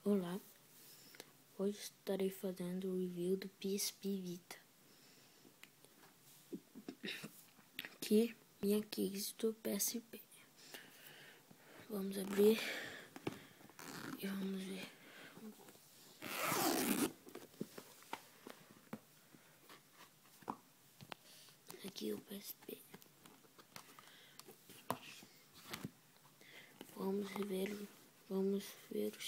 Olá, hoje estarei fazendo o review do PSP Vita, que minha case do PSP. Vamos abrir e vamos ver. Aqui o PSP. Vamos ver o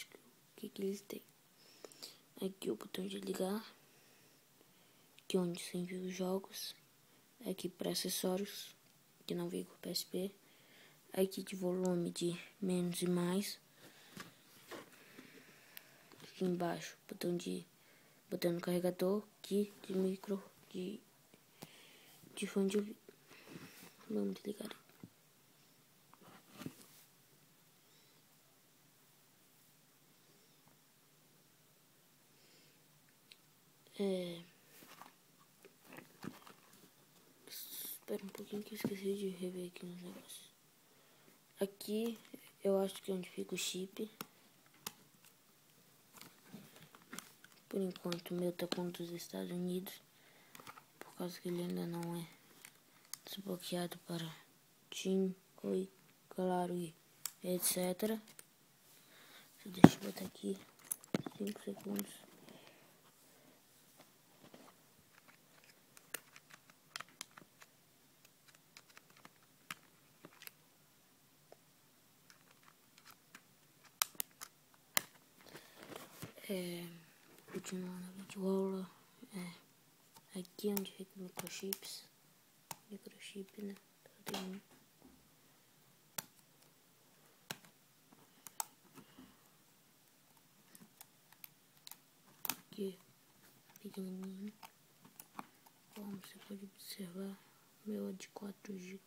que ele tem. Aqui o botão de ligar, aqui onde se envia os jogos, aqui para acessórios, que não vem com o PSP, aqui de volume de menos e mais, aqui embaixo botão no carregador, aqui de micro, de fone de ouvido. Vamos ligar. Espera um pouquinho que eu esqueci de rever aqui nos negócios. Aqui eu acho que é onde fica o chip. Por enquanto o meu tá com dos Estados Unidos, por causa que ele ainda não é desbloqueado para TIM, Oi, Claro e etc. Deixa eu botar aqui 5 segundos. Continuando a videoaula, aqui onde fica o microchip, né? Aqui, pequenininho, como você pode observar, meu é de 4 GB.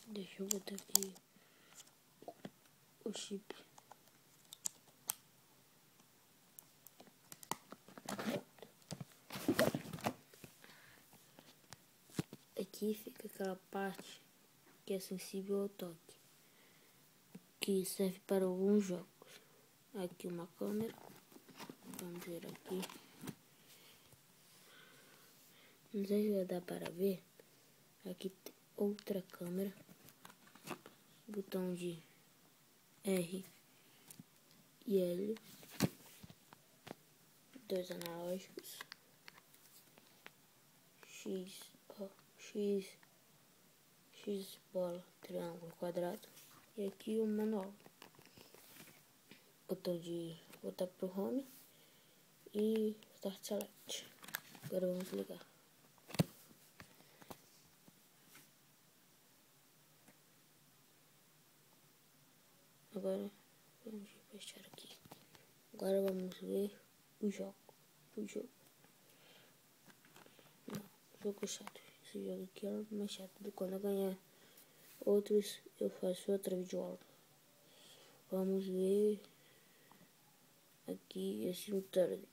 Deixa eu botar aqui o chip. Aqui fica aquela parte que é sensível ao toque, que serve para alguns jogos. Aqui uma câmera, vamos ver aqui. Não sei se vai dar para ver. Aqui tem outra câmera, botão de R e L, 2 analógicos, X, bola, triângulo, quadrado, e aqui o manual. Botão de voltar pro home e start select. Agora vamos ligar. Agora vamos fechar aqui. Agora vamos ver o jogo. Não, jogo chato. Esse jogo aqui é mais chato. Quando eu ganhar outros, eu faço outra videoaula. Vamos ver aqui esse third.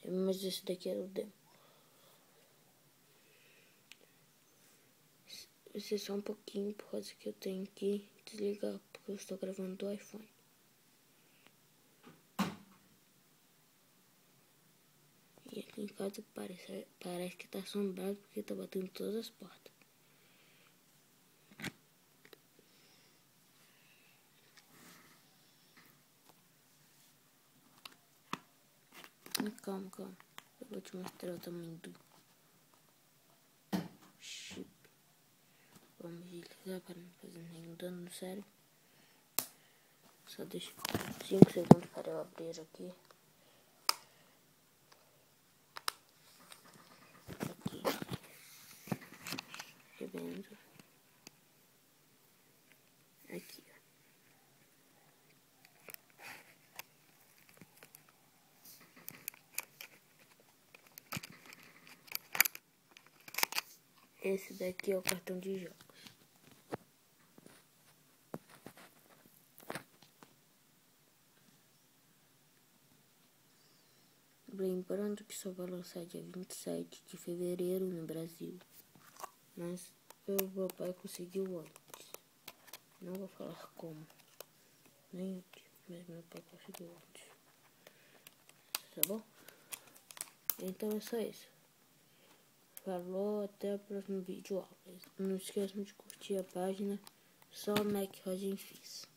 Mas esse daqui é o demo. Vai ser só um pouquinho, por causa que eu tenho que desligar, porque eu estou gravando do iPhone. E aqui em casa parece que tá assombrado, porque tá batendo todas as portas. Calma. Eu vou te mostrar o tamanho do chip. Vamos desligar para não fazer nenhum dano no cérebro. Só deixa 5 segundos para eu abrir aqui. Revendo. Aqui, ó. Esse daqui é o cartão de jogos. lembrando que só vai lançar dia 27 de fevereiro no Brasil. Mas meu pai conseguiu antes. Não vou falar como. Nem onde. Mas meu pai conseguiu antes. Tá bom? Então é só isso. Falou, até o próximo vídeo. Não esqueçam de curtir a página Só Mac Rogenfis.